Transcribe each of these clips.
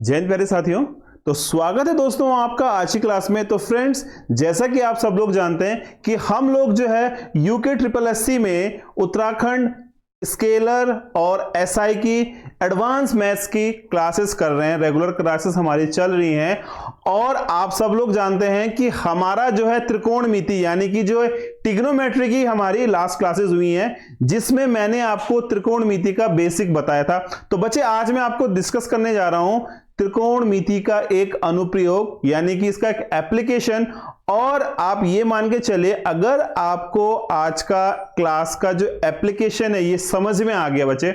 जय हिंद प्यारे साथियों। तो स्वागत है दोस्तों आपका आज की क्लास में। तो फ्रेंड्स, जैसा कि आप सब लोग जानते हैं कि हम लोग जो है यूके ट्रिपल एससी में उत्तराखंड स्केलर और एसआई की एडवांस मैथ्स की क्लासेस कर रहे हैं। रेगुलर क्लासेस हमारी चल रही हैं और आप सब लोग जानते हैं कि हमारा जो है त्रिकोणमिति यानी कि जो है ट्रिग्नोमेट्री की हमारी लास्ट क्लासेस हुई हैं, जिसमें मैंने आपको त्रिकोणमिति का बेसिक बताया था। तो बच्चे, आज मैं आपको डिस्कस करने जा रहा हूं त्रिकोणमिति का एक अनुप्रयोग यानी कि इसका एक एप्लीकेशन। और आप ये मान के चले, अगर आपको आज का क्लास का जो एप्लीकेशन है ये समझ में आ गया बच्चे,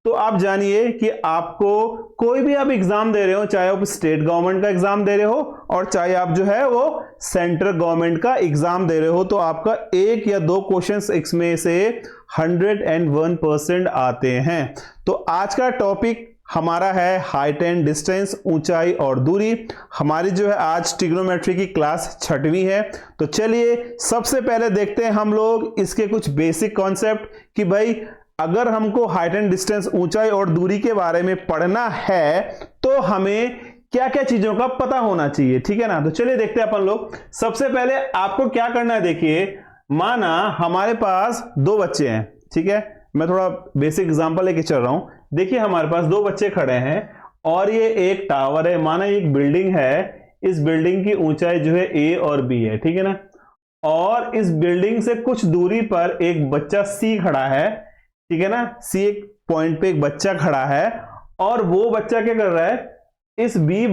तो आप जानिए कि आपको कोई भी आप एग्जाम दे रहे हो, चाहे आप स्टेट गवर्नमेंट का एग्जाम दे रहे हो और चाहे आप जो है वो सेंट्रल गवर्नमेंट का एग्जाम दे रहे हो, तो आपका एक या दो क्वेश्चंस इसमें से 101% आते हैं। तो आज का टॉपिक हमारा है हाइट एंड डिस्टेंस, ऊंचाई और दूरी। हमारी जो है आज ट्रिग्नोमेट्री की क्लास 6वीं है। तो चलिए सबसे पहले देखते हैं हम लोग इसके कुछ बेसिक कॉन्सेप्ट कि भाई अगर हमको हाइट एंड डिस्टेंस, ऊंचाई और दूरी के बारे में पढ़ना है तो हमें क्या क्या चीजों का पता होना चाहिए, ठीक है ना। तो चलिए देखते हैं अपन लोग। सबसे पहले आपको क्या करना है, देखिए माना हमारे पास दो बच्चे हैं, ठीक है। मैं थोड़ा बेसिक एग्जांपल लेके चल रहा हूं। देखिए हमारे पास दो बच्चे खड़े हैं और ये एक टावर है, माना एक बिल्डिंग है। इस बिल्डिंग की ऊंचाई जो है ए और बी है, ठीक है ना। और इस बिल्डिंग से कुछ दूरी पर एक बच्चा सी खड़ा है, ठीक है ना। सी एक पॉइंट पे एक बच्चा खड़ा है और वो बच्चा क्या कर रहा है, इस बी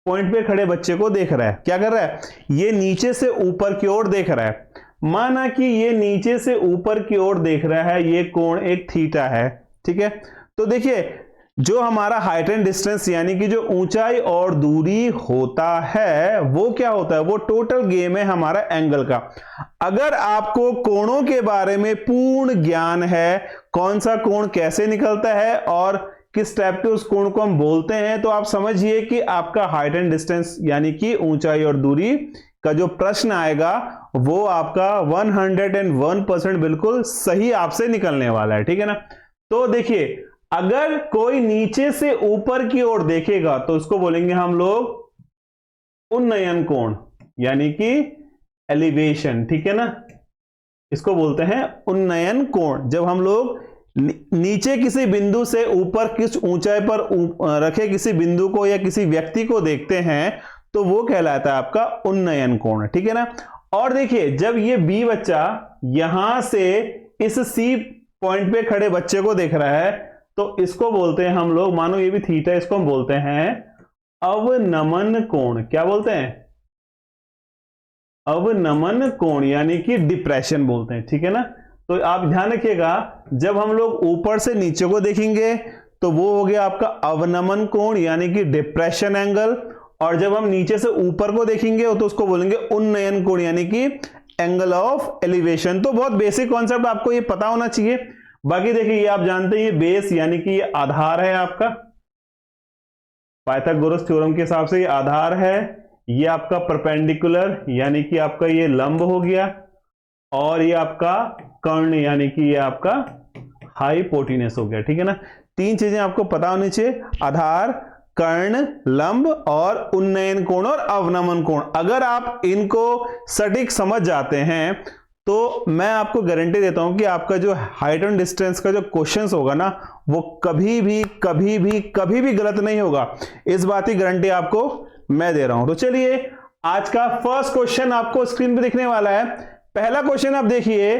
पॉइंट पे खड़े बच्चे को देख रहा है। क्या कर रहा है, ये नीचे से ऊपर की ओर देख रहा है। माना कि ये नीचे से ऊपर की ओर देख रहा है, ये कोण एक थीटा है, ठीक है। तो देखिए जो हमारा हाइट एंड डिस्टेंस यानी कि जो ऊंचाई और दूरी होता है वो क्या होता है, वो टोटल गेम है हमारा एंगल का। अगर आपको कोणों के बारे में पूर्ण ज्ञान है, कौन सा कोण कैसे निकलता है और किस टाइप के उस कोण को हम बोलते हैं, तो आप समझिए कि आपका हाइट एंड डिस्टेंस यानी कि ऊंचाई और दूरी का जो प्रश्न आएगा वो आपका 101% बिल्कुल सही आपसे निकलने वाला है, ठीक है ना। तो देखिए अगर कोई नीचे से ऊपर की ओर देखेगा तो उसको बोलेंगे हम लोग उन्नयन कोण यानी कि एलिवेशन, ठीक है ना। इसको बोलते हैं उन्नयन कोण। जब हम लोग नीचे किसी बिंदु से ऊपर किस ऊंचाई पर रखे किसी बिंदु को या किसी व्यक्ति को देखते हैं तो वो कहलाता है आपका उन्नयन कोण, ठीक है ना। और देखिए जब ये बी बच्चा यहां से इस सी पॉइंट पे खड़े बच्चे को देख रहा है तो इसको बोलते हैं हम लोग, मानो ये भी थीटा, इसको हम बोलते हैं अवनमन कोण। क्या बोलते हैं, अवनमन कोण यानी कि डिप्रेशन बोलते हैं, ठीक है ना। तो आप ध्यान रखिएगा, जब हम लोग ऊपर से नीचे को देखेंगे तो वो हो गया आपका अवनमन कोण यानी कि डिप्रेशन एंगल, और जब हम नीचे से ऊपर को देखेंगे तो उसको बोलेंगे उन्नयन कोण यानी कि एंगल ऑफ एलिवेशन। तो बहुत बेसिक कॉन्सेप्ट आपको ये पता होना चाहिए। बाकी देखिए ये आप जानते हैं ये बेस यानी कि ये आधार है आपका, पाइथागोरस थ्योरम के हिसाब से ये आधार है। ये आपका परपेंडिकुलर यानी कि आपका ये लंब हो गया, और ये आपका कर्ण यानी कि ये आपका हाइपोटेनस हो गया, ठीक है ना। तीन चीजें आपको पता होनी चाहिए, आधार, कर्ण, लंब और उन्नयन कोण और अवनमन कोण। अगर आप इनको सटीक समझ जाते हैं तो मैं आपको गारंटी देता हूं कि आपका जो हाइट एंड डिस्टेंस का जो क्वेश्चंस होगा ना वो कभी भी गलत नहीं होगा। इस बात की गारंटी आपको मैं दे रहा हूं। तो चलिए आज का फर्स्ट क्वेश्चन आपको स्क्रीन पे दिखने वाला है। पहला क्वेश्चन आप देखिए,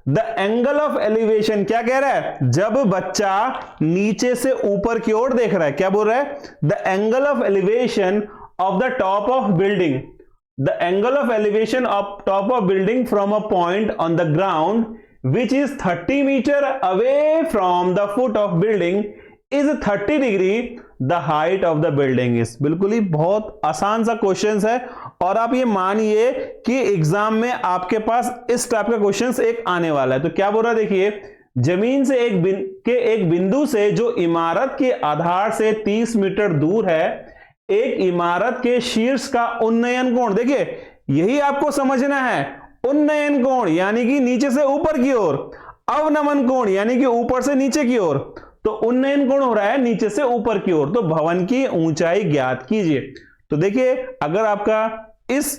द एंगल ऑफ एलिवेशन क्या कह रहा है, जब बच्चा नीचे से ऊपर की ओर देख रहा है, क्या बोल रहा है, the angle of elevation of the top of building, the angle of elevation of top of building from a point on the ground which is 30 meter away from the foot of building is 30 degree the height of the building is। बिल्कुल ही बहुत आसान सा question है और आप ये मानिए कि एग्जाम में आपके पास इस टाइप का क्वेश्चन एक आने वाला है। तो क्या बोल रहा है, देखिए जमीन से एक बिंदु से जो इमारत के आधार से 30 मीटर दूर है, एक इमारत के शीर्ष का उन्नयन कोण, देखिए यही आपको समझना है, उन्नयन कोण यानी कि नीचे से ऊपर की ओर, अवनमन कोण यानी कि ऊपर से नीचे की ओर। तो उन्नयन कोण हो रहा है नीचे से ऊपर की ओर, तो भवन की ऊंचाई ज्ञात कीजिए। तो देखिए अगर आपका इस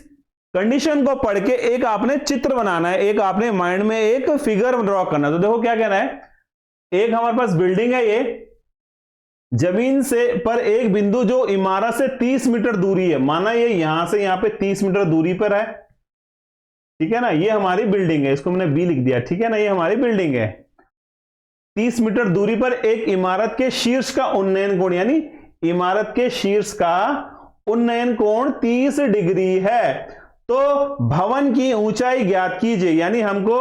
कंडीशन को पढ़ के एक आपने चित्र बनाना है, एक आपने माइंड में एक फिगर ड्रॉ करना है, तो देखो क्या कहना है, एक हमारे पास बिल्डिंग है, ये जमीन से पर एक बिंदु जो इमारत से 30 मीटर दूरी है, माना ये यहां से यहां पे 30 मीटर दूरी पर है, ठीक है ना, ये हमारी बिल्डिंग है, इसको मैंने बी लिख दिया, ठीक है ना, ये हमारी बिल्डिंग है। 30 मीटर दूरी पर एक इमारत के शीर्ष का उन्नयन कोण, यानी इमारत के शीर्ष का उन्नयन कोण 30 डिग्री है, तो भवन की ऊंचाई ज्ञात कीजिए, यानी हमको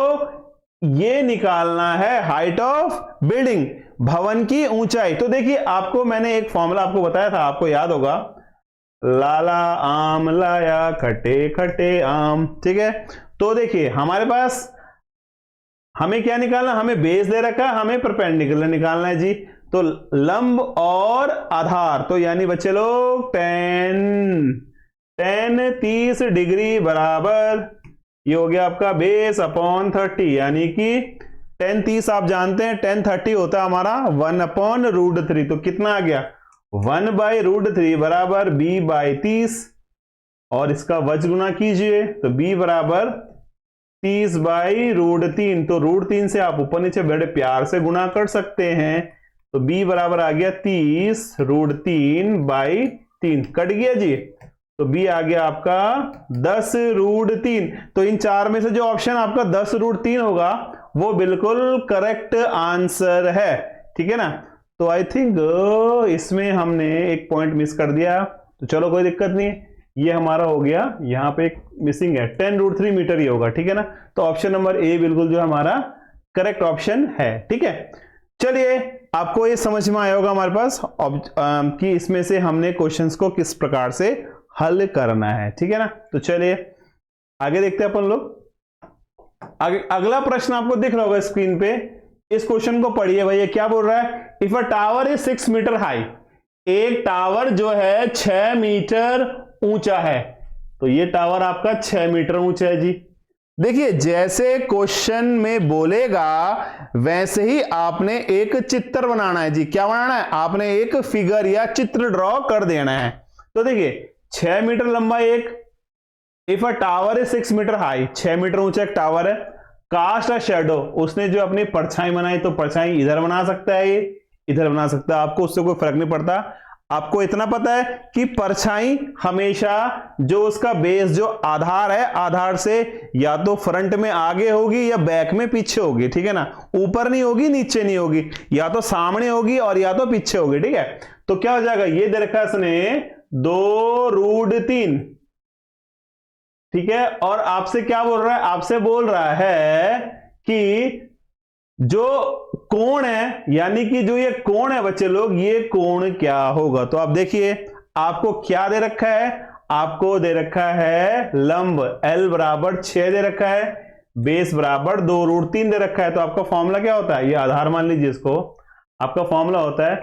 ये निकालना है हाइट ऑफ बिल्डिंग, भवन की ऊंचाई। तो देखिए आपको मैंने एक फॉर्मूला आपको बताया था, आपको याद होगा, लाला आम लाया खटे खटे आम, ठीक है। तो देखिए हमारे पास हमें क्या निकालना, हमें बेस दे रखा है, हमें परपेंडिकुलर निकालना है जी। तो लंब और आधार, तो यानी बच्चे लोग 30 डिग्री बराबर ये हो गया आपका बेस अपॉन 30, यानी कि 10 30 आप जानते हैं 10 30 होता है हमारा 1/√3, तो कितना आ गया 1/√3 बराबर b/30, और इसका वज्र गुना कीजिए, तो b बराबर 30/√3, तो √3 से आप ऊपर नीचे बड़े प्यार से गुना कर सकते हैं, तो b बराबर आ गया 30√3/3, कट गया जी, तो b आ गया आपका 10√3। तो इन चार में से जो ऑप्शन आपका 10√3 होगा वो बिल्कुल करेक्ट आंसर है, ठीक है ना। तो आई थिंक इसमें हमने एक पॉइंट मिस कर दिया, तो चलो कोई दिक्कत नहीं, ये हमारा हो गया, यहां पे एक मिसिंग है, 10√3 मीटर ही होगा, ठीक है ना। तो ऑप्शन नंबर ए बिल्कुल जो हमारा करेक्ट ऑप्शन है, ठीक है। चलिए आपको ये समझ में आया होगा हमारे पास कि इसमें से हमने क्वेश्चंस को किस प्रकार से हल करना है, ठीक है ना। तो चलिए आगे देखते हैं अपन लोग। अगला प्रश्न आपको दिख रहा होगा स्क्रीन पे, इस क्वेश्चन को पढ़िए भैया, क्या बोल रहा है, if a tower is 6 metre high, एक टावर जो है 6 मीटर ऊंचा है, तो ये टावर आपका 6 मीटर ऊंचा है जी। देखिए जैसे क्वेश्चन में बोलेगा वैसे ही आपने एक चित्र बनाना है जी, क्या बनाना है, आपने एक फिगर या चित्र ड्रॉ कर देना है। तो देखिए 6 मीटर लंबा एक, if a tower is 6 metre high, 6 metre ऊंचा एक टावर है, कास्ट अ शैडो, उसने जो अपनी परछाई बनाई, तो परछाई इधर बना सकता है, ये इधर बना सकता है, आपको उससे कोई फर्क नहीं पड़ता। आपको इतना पता है कि परछाई हमेशा जो उसका बेस जो आधार है, आधार से या तो फ्रंट में आगे होगी या बैक में पीछे होगी, ठीक है ना, ऊपर नहीं होगी नीचे नहीं होगी, या तो सामने होगी और या तो पीछे होगी, ठीक है। तो क्या हो जाएगा, ये दे रखा है इसने 2√3, ठीक है, और आपसे क्या बोल रहा है, आपसे बोल रहा है कि जो कोण है, यानी कि जो ये कोण है बच्चे लोग, ये कोण क्या होगा। तो आप देखिए आपको क्या दे रखा है, आपको दे रखा है लंब L बराबर 6 दे रखा है, बेस बराबर 2√3 दे रखा है। तो आपका फॉर्मूला क्या होता है, ये आधार मान लीजिए इसको, आपका फॉर्मूला होता है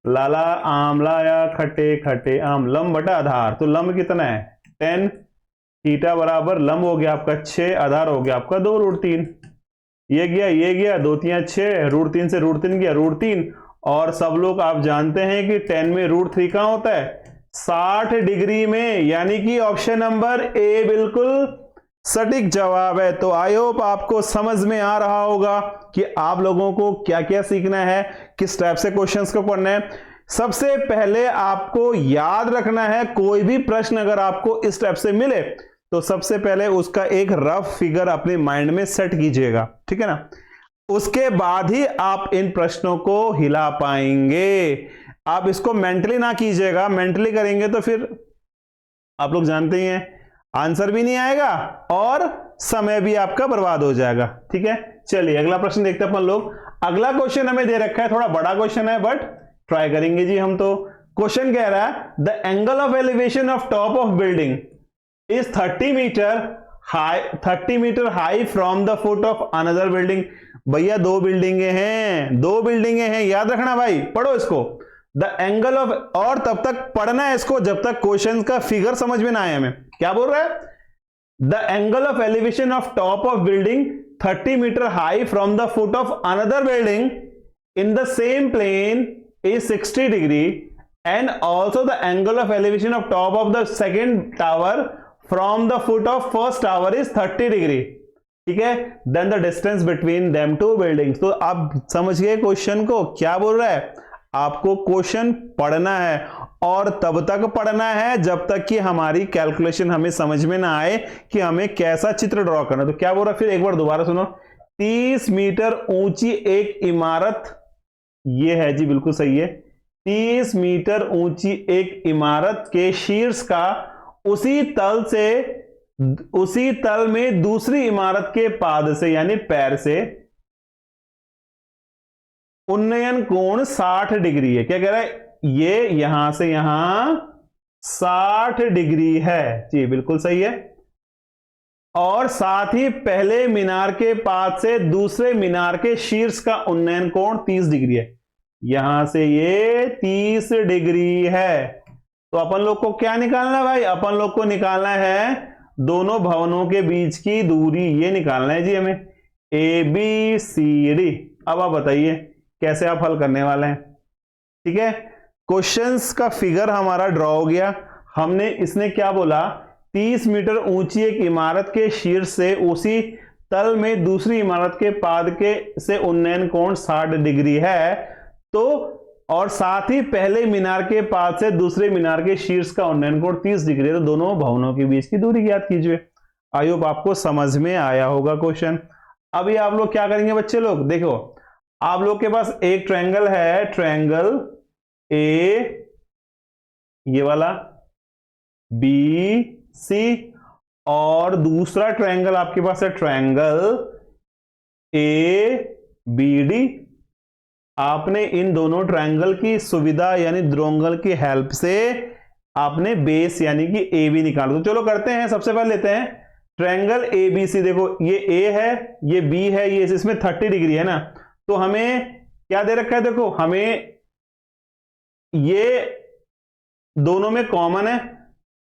लाला आम लाया खटे खटे आम, लंब बटा आधार। तो लंब कितना है 10, थीटा बराबर लंब हो गया आपका 6, आधार हो गया आपका 2√3, ये गया 2 3 6, √3 से √3 गया √3, और सब लोग आप जानते हैं कि 10 में √3 कहां होता है 60 डिग्री में, यानी कि ऑप्शन नंबर ए बिल्कुल सटीक जवाब है। तो आई होप आपको समझ में आ रहा होगा कि आप लोगों को क्या क्या सीखना है, किस टाइप से क्वेश्चंस को पढ़ना है। सबसे पहले आपको याद रखना है, कोई भी प्रश्न अगर आपको इस टाइप से मिले तो सबसे पहले उसका एक रफ फिगर अपने माइंड में सेट कीजिएगा, ठीक है ना, उसके बाद ही आप इन प्रश्नों को हिला पाएंगे। आप इसको मेंटली ना कीजिएगा, मेंटली करेंगे तो फिर आप लोग जानते ही हैं आंसर भी नहीं आएगा और समय भी आपका बर्बाद हो जाएगा, ठीक है। चलिए अगला प्रश्न देखते हैं अपन लोग। अगला क्वेश्चन हमें दे रखा है, थोड़ा बड़ा क्वेश्चन है बट ट्राई करेंगे जी हम। तो क्वेश्चन कह रहा है the angle of elevation of top of building is 30 metre high from the foot of another building. भैया दो बिल्डिंगे हैं, याद रखना भाई, पढ़ो इसको। द एंगल ऑफ, और तब तक पढ़ना है इसको जब तक क्वेश्चन का फिगर समझ में ना आए हमें। क्या बोल रहा है, the angle of elevation of top of building 30 metre high from the foot of another building in the same plane is 60 degree and also the angle of elevation of top of the second tower from the foot of first tower is 30 degree, ठीक है, then the distance between them two buildings. तो आप समझ गए question को, क्या बोल रहा है, आपको क्वेश्चन पढ़ना है और तब तक पढ़ना है जब तक कि हमारी कैलकुलेशन हमें समझ में ना आए कि हमें कैसा चित्र ड्रॉ करना। तो क्या बोल रहा है, फिर एक बार दोबारा सुनो। 30 मीटर ऊंची एक इमारत, ये है जी, बिल्कुल सही है। 30 मीटर ऊंची एक इमारत के शीर्ष का उसी तल में दूसरी इमारत के पाद से यानी पैर से उन्नयन कोण 60 डिग्री है। क्या कह रहा है, ये यहां से यहां 60 डिग्री है जी, बिल्कुल सही है। और साथ ही पहले मीनार के पाद से दूसरे मीनार के शीर्ष का उन्नयन कोण 30 डिग्री है। यहां से ये 30 डिग्री है। तो अपन लोग को क्या निकालना है भाई, अपन लोग को निकालना है दोनों भवनों के बीच की दूरी, ये निकालना है जी हमें, ABCD। अब आप बताइए कैसे आप हल करने वाले हैं, ठीक है। क्वेश्चंस का फिगर हमारा ड्रॉ हो गया। हमने इसने क्या बोला, 30 मीटर ऊंची एक इमारत के शीर्ष से उसी तल में दूसरी इमारत के पाद के से उन्नयन कोण 60 डिग्री है। तो और साथ ही पहले मीनार के पाद से दूसरे मीनार के शीर्ष का उन्नयन कोण 30 डिग्री है। तो दोनों भवनों के बीच की दूरी ज्ञात कीजिए। आई होप आपको समझ में आया होगा क्वेश्चन। अभी आप लोग क्या करेंगे बच्चे लोग, देखो आप लोग के पास एक ट्रायंगल है, ट्रायंगल ए ये वाला BC, और दूसरा ट्रायंगल आपके पास है ट्रायंगल ABD। आपने इन दोनों ट्रायंगल की सुविधा यानी ध्रुवंगल की हेल्प से आपने बेस यानी कि AB निकाल। तो चलो करते हैं, सबसे पहले लेते हैं ट्रायंगल ABC। देखो ये A है, ये B है, ये इसमें 30 डिग्री है ना। तो हमें क्या दे रखा है, देखो हमें ये दोनों में कॉमन है,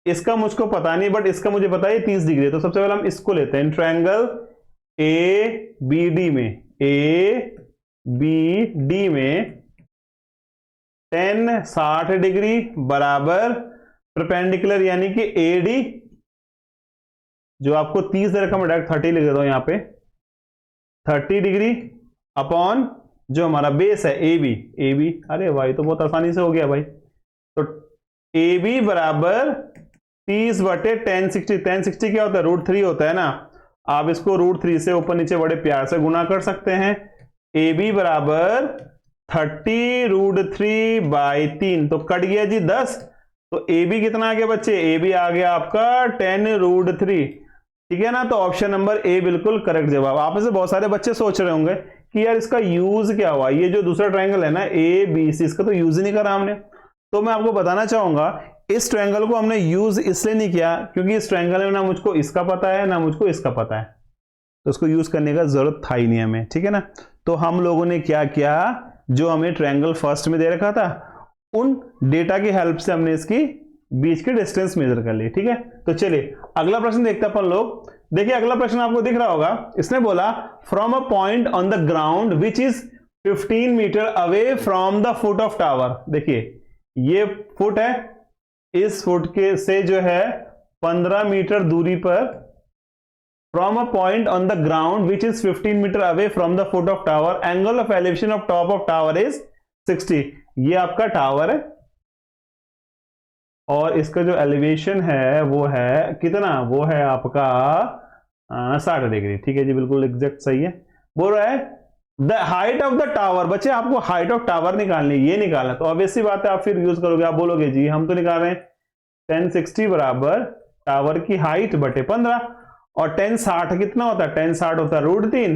इसका मुझको पता नहीं बट इसका मुझे पता है 30 डिग्री है। तो सबसे पहले हम इसको लेते हैं, ट्रायंगल ABD में, ABD में tan 60 डिग्री बराबर परपेंडिकुलर यानी कि AD, जो आपको 30 दे रखा, मैं डायरेक्ट 30 लिख देता हूं यहां पे, 30 डिग्री अपॉन जो हमारा बेस है AB। अरे भाई तो बहुत आसानी से हो गया भाई। तो AB बराबर 30 बटे tan 60। tan 60 क्या होता है, √3 होता है ना। आप इसको √3 से ऊपर नीचे बड़े प्यार से गुना कर सकते हैं। AB बराबर 30 √3/3, तो कट गया जी 10। तो AB कितना आ गया बच्चे, AB आ गया आपका 10 √3, ठीक है ना। तो ऑप्शन नंबर A बिल्कुल करेक्ट जवाब। आप में से बहुत सारे बच्चे सोच रहे होंगे कि यार इसका यूज क्या हुआ, ये जो दूसरा ट्रायंगल है ना ABC, इसका तो यूज ही नहीं करा हमने। तो मैं आपको बताना चाहूंगा इस ट्रायंगल को हमने यूज इसलिए नहीं किया क्योंकि इस ट्रायंगल में ना मुझको इसका पता है ना मुझको इसका पता है, तो उसको यूज करने का जरूरत था ही नहीं हमें, ठीक है ना। तो हम लोगों ने क्या किया, जो हमें ट्रायंगल फर्स्ट में दे रखा था उन डेटा की हेल्प से हमने इसकी बीच की डिस्टेंस मेजर कर ली, ठीक है। तो चलिए अगला प्रश्न देखते हैं अपन लोग। देखिए अगला प्रश्न आपको दिख रहा होगा, इसने बोला from a point on the ground which is 15 metre away from the foot of tower. देखिए ये फुट है, इस फुट के से जो है 15 मीटर दूरी पर, from a point on the ground which is 15 metre away from the foot of tower, angle of elevation of top of tower is 60। ये आपका टावर है और इसका जो एलिवेशन है वो है कितना, वो है आपका 60 डिग्री, ठीक है जी, बिल्कुल एग्जैक्ट सही है। बोल रहा है the height of the tower. बच्चे आपको हाइट ऑफ टावर निकालनी, ये निकालना, तो ऑब्वियसली बात है आप फिर यूज करोगे, आप बोलोगे जी हम तो निकाल रहे हैं tan 60 बराबर टावर की हाइट बटे 15, और tan 60 कितना होता है, tan 60 होता है √3,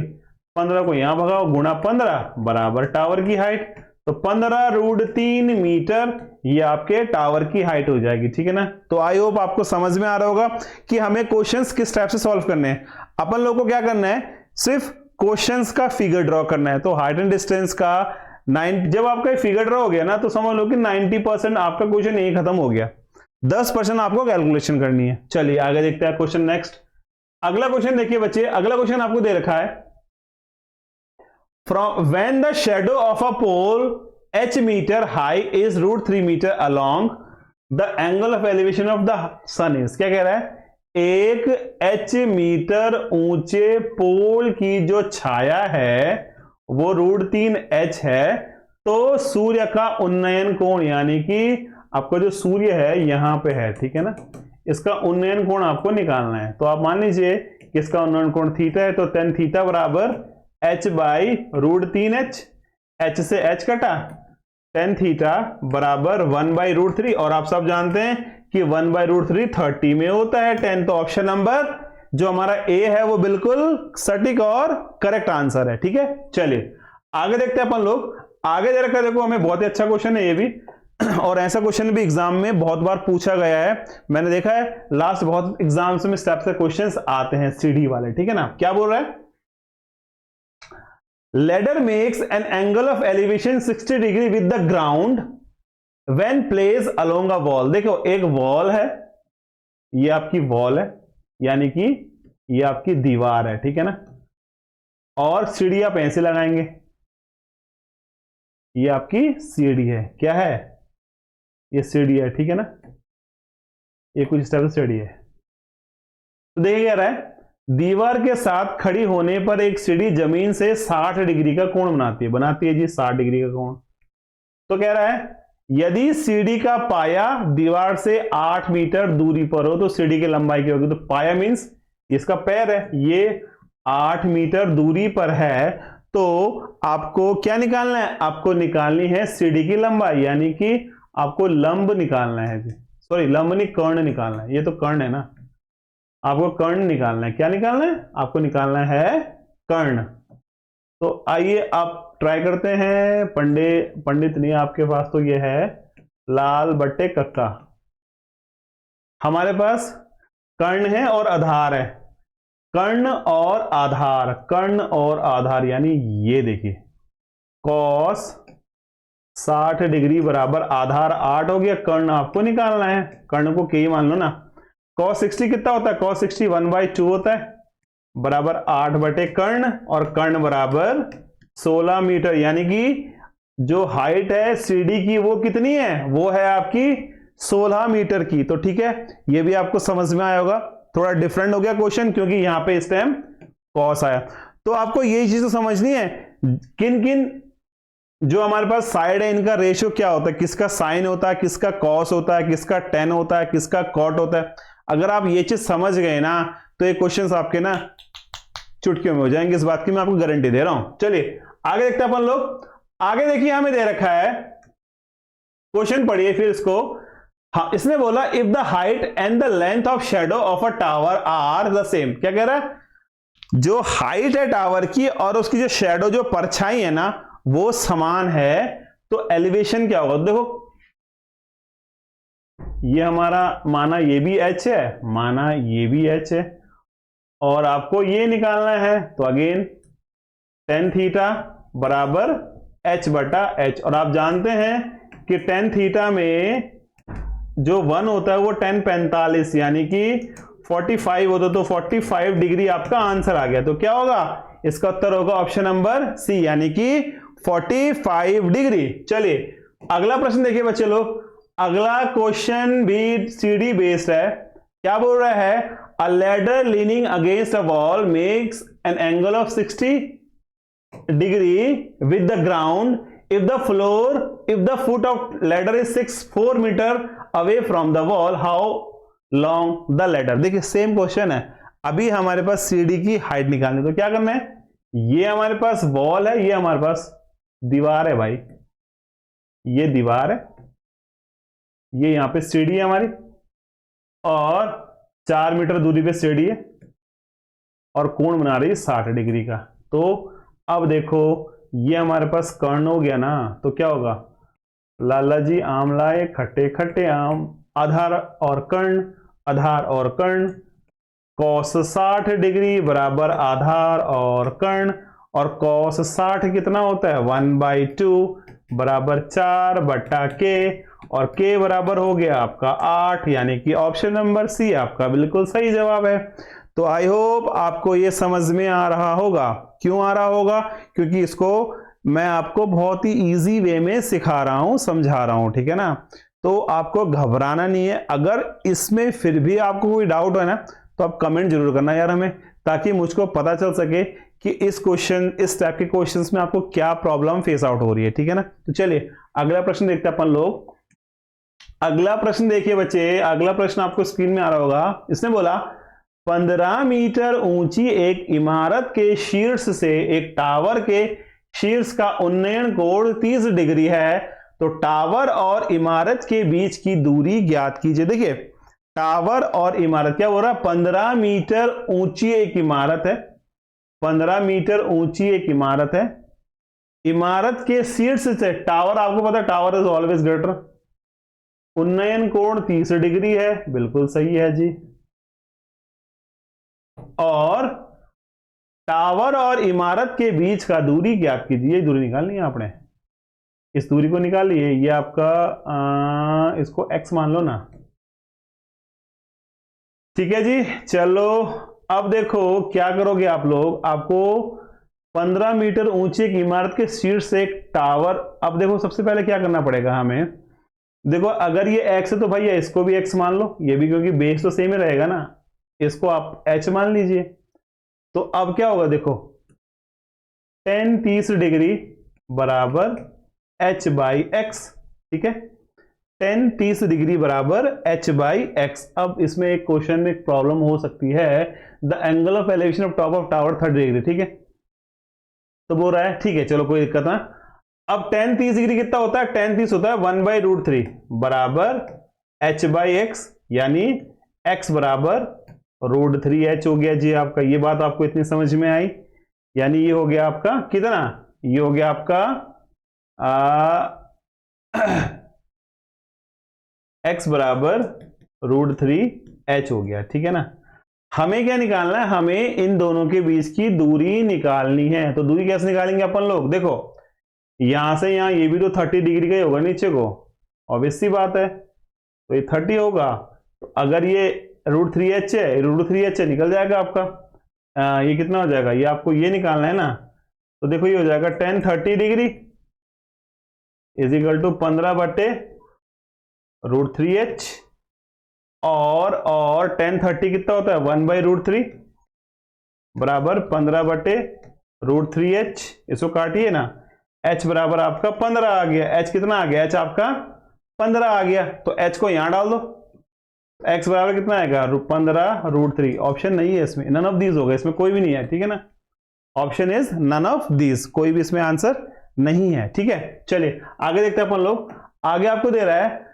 15 को यहां भगाओ गुणा 15 बराबर टावर की हाइट, तो 15 √3 मीटर ये आपके टावर की हाइट हो जाएगी, ठीक है ना। तो आई होप आपको समझ में आ रहा होगा कि हमें क्वेश्चंस किस टाइप से सॉल्व करने हैं। अपन लोग को क्या करना है, सिर्फ क्वेश्चंस का फिगर ड्रॉ करना है। तो हाइट एंड डिस्टेंस का 9, जब आपका फिगर ड्रॉ हो गया ना तो समझ लो कि 90% आपका क्वेश्चन यही खत्म हो गया, 10% आपको कैलकुलेशन करनी है। चलिए आगे देखते हैं क्वेश्चन नेक्स्ट। अगला क्वेश्चन देखिए बच्चे, अगला क्वेश्चन आपको दे रखा है from when the shadow of a pole h metre high is √3 metre along the angle of elevation of the sun is, क्या कह रहा है, एक h मीटर ऊंचे पोल की जो छाया है वो √3h है, तो सूर्य का उन्नयन कोण, यानी कि आपका जो सूर्य है यहां पे है, ठीक है ना, इसका उन्नयन कोण आपको निकालना है। तो आप मान लीजिए कि इसका उन्नयन कोण थीटा है, तो tan थीटा बराबर h बाई √3h, h से h कटा, tan थीटा बराबर 1/√3, और आप सब जानते हैं कि 1/√3 30 में होता है tan, तो ऑप्शन नंबर जो हमारा ए है वो बिल्कुल सटीक और करेक्ट आंसर है। ठीक है, चलिए आगे देखते हैं अपन लोग। आगे दे रखा है, देखो हमें बहुत ही अच्छा क्वेश्चन है ये भी, और ऐसा क्वेश्चन भी एग्जाम में बहुत बार पूछा गया है, मैंने देखा है लास्ट बहुत एग्जाम्स में इस टाइप से क्वेश्चंस आते हैं सीढ़ी वाले। ठीक है ना, क्या बोल रहा है, ladder makes an angle of elevation 60 degree with the ground when place along a wall. देखो एक वॉल है, ये आपकी वॉल है, यानी कि ये आपकी दीवार है, ठीक है ना, और सीढ़ी आप ऐसे लगाएंगे, ये आपकी सीढ़ी है, क्या है, ये सीढ़ी है, ठीक है ना, ये कुछ इस तरह से सीढ़ी है। तो देखिए क्या रहा है, दीवार के साथ खड़ी होने पर एक सीढ़ी जमीन से 60 डिग्री का कोण बनाती है जी, 60 डिग्री का कोण। तो कह रहा है यदि सीढ़ी का पाया दीवार से 8 मीटर दूरी पर हो तो सीढ़ी की लंबाई क्या होगी। तो पाया मींस इसका पैर है, ये 8 मीटर दूरी पर है, तो आपको क्या निकालना है, आपको निकालनी है सीढ़ी की लंबाई, यानी कि आपको लंब निकालना है जी, सॉरी लंब नहीं, कर्ण निकालना है, ये तो कर्ण है ना, आपको कर्ण निकालना है। क्या निकालना है, आपको निकालना है कर्ण। तो आइए आप ट्राई करते हैं, पंडित नहीं आपके पास, तो ये है लाल बट्टे कक्का, हमारे पास कर्ण है और आधार है, कर्ण और आधार, कर्ण और आधार, यानी ये देखिए कॉस 60 डिग्री बराबर आधार 8 हो गया, कर्ण आपको निकालना है, कर्ण को के मान लो ना। cos 60 कितना होता है, cos 60 1/2 होता है, बराबर 8 बटे कर्ण, और कर्ण बराबर 16 मीटर, यानी कि जो हाइट है सीढ़ी की वो कितनी है, वो है आपकी 16 मीटर की। तो ठीक है, ये भी आपको समझ में आया होगा, थोड़ा डिफरेंट हो गया क्वेश्चन क्योंकि यहां पे इस टाइम cos आया। तो आपको यही चीज समझनी है, किन किन जो हमारे पास साइड है इनका रेशियो क्या होता है, किसका साइन होता है, किसका कॉस होता है, किसका टेन होता है, किसका कॉट होता है। अगर आप ये चीज समझ गए ना तो ये क्वेश्चंस आपके ना चुटकियों में हो जाएंगे, इस बात की मैं आपको गारंटी दे रहा हूं। चलिए आगे देखते हैं अपन लोग। आगे देखिए हमें दे रखा है क्वेश्चन, पढ़िए फिर इसको। हाँ, इसने बोला if the height and the length of shadow of a tower are the same. क्या कह रहा है, जो हाइट है टावर की और उसकी जो शेडो जो परछाई है ना वो समान है, तो एलिवेशन क्या होगा। देखो ये हमारा माना ये भी h है, माना ये भी h है, और आपको ये निकालना है, तो अगेन tan थीटा बराबर h बटा h, और आप जानते हैं कि tan थीटा में जो 1 होता है वो tan 45 यानी कि 45 होता, तो 45 डिग्री आपका आंसर आ गया। तो क्या होगा, इसका उत्तर होगा ऑप्शन नंबर सी, यानी कि 45 डिग्री। चलिए अगला प्रश्न देखिए बच्चे लोग, अगला क्वेश्चन भी सीडी बेस्ड है। क्या बोल रहा है, a ladder leaning against a wall makes an angle of 60 degree with the ground if the foot of ladder is 4 metre away from the wall, how long the ladder। देखिए same question है, अभी हमारे पास सीढ़ी की height निकालनी, तो क्या करना है, ये हमारे पास वॉल है, ये हमारे पास दीवार है भाई, ये दीवार है, ये यहां पे सीढ़ी है हमारी, और 4 मीटर दूरी पे सीढ़ी है, और कोण बना रही है 60 डिग्री का। तो अब देखो ये हमारे पास कर्ण हो गया ना, तो क्या होगा, लाला जी आम लाए खट्टे खट्टे आम, आधार और कर्ण, आधार और कर्ण, कॉस 60 डिग्री बराबर आधार और कर्ण, और कॉस 60 कितना होता है 1/2 बराबर 4 बट्टा के, और के बराबर हो गया आपका 8, यानी कि ऑप्शन नंबर सी आपका बिल्कुल सही जवाब है। तो आई होप आपको ये समझ में आ रहा होगा। क्यों आ रहा होगा? क्योंकि इसको मैं आपको बहुत ही इजी वे में सिखा रहा हूं, समझा रहा हूं, ठीक है ना। तो आपको घबराना नहीं है। अगर इसमें फिर भी आपको कोई डाउट है ना, तो आप कमेंट जरूर करना यार हमें, ताकि मुझको पता चल सके कि इस टाइप के क्वेश्चंस में आपको क्या प्रॉब्लम फेस आउट हो रही है, ठीक है ना। तो चलिए अगला प्रश्न देखते हैं अपन लोग। अगला प्रश्न देखिए बच्चे, अगला प्रश्न आपको स्क्रीन में आ रहा होगा। इसने बोला 15 मीटर ऊंची एक इमारत के शीर्ष से एक टावर के शीर्ष का उन्नयन कोण 30 डिग्री है, तो टावर और इमारत के बीच की दूरी ज्ञात कीजिए। देखिए टावर और इमारत, क्या हो रहा है, 15 मीटर ऊंची एक इमारत है, 15 मीटर ऊंची एक इमारत है, इमारत के शीर्ष से टावर, आपको पता है टावर इज ऑलवेज ग्रेटर, उन्नयन कोण 30 डिग्री है, बिल्कुल सही है जी। और टावर और इमारत के बीच का दूरी ज्ञात कीजिए। दूरी निकालनी है आपने, इस दूरी को निकालिए। ये आपका इसको x मान लो ना, ठीक है जी। चलो अब देखो क्या करोगे आप लोग, आपको 15 मीटर ऊंची एक इमारत के शीर्ष से एक टावर, अब देखो सबसे पहले क्या करना पड़ेगा हमें, देखो अगर ये x है तो भैया इसको भी x मान लो, ये भी, क्योंकि बेस तो सेम ही रहेगा ना, इसको आप h मान लीजिए। तो अब क्या होगा, देखो tan 30 डिग्री बराबर h बाई एक्स, ठीक है, tan 30 डिग्री बराबर h बाई एक्स। अब इसमें एक क्वेश्चन में एक प्रॉब्लम हो सकती है, the angle of elevation of top of tower 30 degree, ठीक है, तो बोल रहा है ठीक है, चलो कोई दिक्कत ना। अब tan 30 डिग्री कितना होता है, tan 30 होता है 1/√3 बराबर h बाई एक्स, यानी x बराबर √3h हो गया जी आपका। ये बात आपको इतनी समझ में आई, यानी ये हो गया आपका कितना, ये हो गया आपका x बराबर √3h हो गया, ठीक है ना। हमें क्या निकालना है, हमें इन दोनों के बीच की दूरी निकालनी है। तो दूरी कैसे निकालेंगे अपन लोग, देखो यहां से यहां ये भी तो 30 डिग्री का ही होगा नीचे को, ऑब्वियस सी बात है, तो ये 30 होगा। तो अगर ये √3h है, √3h है, निकल जाएगा आपका ये कितना हो जाएगा, ये आपको ये निकालना है ना। तो देखो ये हो जाएगा tan 30 degree is equal to 15/√3h, और tan 30 कितना होता है 1/√3 बराबर 15/√3h, इसको काटिए ना, h बराबर आपका 15 आ गया। h कितना आ गया, h आपका 15 आ गया, तो h को यहां डाल दो, x बराबर कितना आएगा 15√3। ऑप्शन नहीं है इसमें, नन ऑफ दीज होगा, इसमें कोई भी नहीं है, ठीक है ना। Option is none of these, कोई भी इसमें आंसर नहीं है, ठीक है। चलिए आगे देखते हैं अपन लोग। आगे आपको दे रहा है,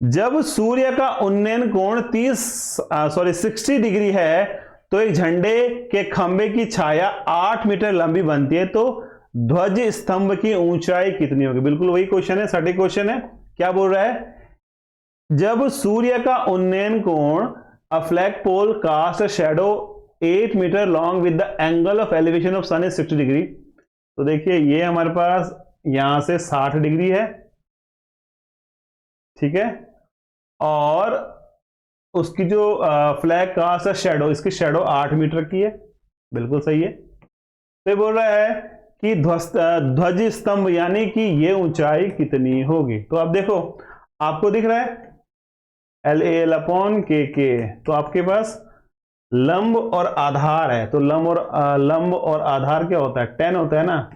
जब सूर्य का उन्नयन कोण 60 डिग्री है, तो एक झंडे के खंबे की छाया 8 मीटर लंबी बनती है, तो ध्वज स्तंभ की ऊंचाई कितनी होगी। बिल्कुल वही क्वेश्चन है, सटीक क्वेश्चन है। क्या बोल रहा है, जब सूर्य का उन्नयन कोण a flag pole cast shadow 8 metre long with the angle of elevation of sun is 60 degree. तो देखिए ये हमारे पास यहां से 60 डिग्री है, ठीक है, और उसकी जो फ्लैग कास्ट शैडो, इसकी शैडो 8 मीटर की है, बिल्कुल सही है। तो बोल रहा है कि ध्वज स्तंभ यानी कि ये ऊंचाई कितनी होगी। तो आप देखो आपको दिख रहा है LAL/KK, तो आपके पास लंब और आधार है, तो लंब और आधार क्या होता है, 10 होता है ना।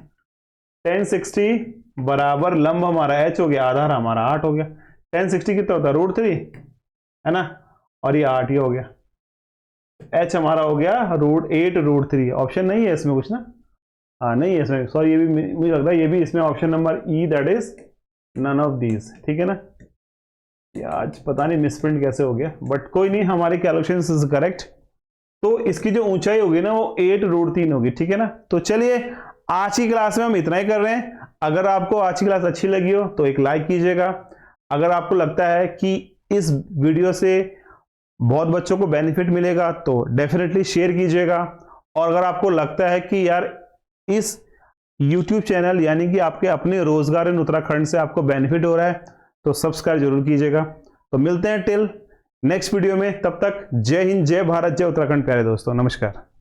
tan 60 बराबर लंब हमारा h हो गया, आधार हमारा 8 हो गया। tan 60 कितना होता है √3 है ना, और ये 8 ही हो गया, h हमारा हो गया √8√3। ऑप्शन नहीं है इसमें कुछ ना, हाँ नहीं है इसमें, सॉरी, ये भी मुझे लगता है ये भी इसमें option number E, that is none of these, ठीक है ना। ये आज पता नहीं मिसप्रिंट कैसे हो गया, बट कोई नहीं, हमारी कैलकुलेशन इज करेक्ट। तो इसकी जो ऊंचाई होगी ना वो 8√3 होगी, ठीक है ना। तो चलिए आज की क्लास में हम इतना ही कर रहे हैं। अगर आपको आज की क्लास अच्छी लगी हो तो एक लाइक कीजिएगा। अगर आपको लगता है कि इस वीडियो से बहुत बच्चों को बेनिफिट मिलेगा तो डेफिनेटली शेयर कीजिएगा। और अगर आपको लगता है कि यार इस YouTube चैनल यानी कि आपके अपने रोजगार इन उत्तराखंड से आपको बेनिफिट हो रहा है तो सब्सक्राइब जरूर कीजिएगा। तो मिलते हैं टिल नेक्स्ट वीडियो में। तब तक जय हिंद, जय भारत, जय उत्तराखंड प्यारे दोस्तों, नमस्कार।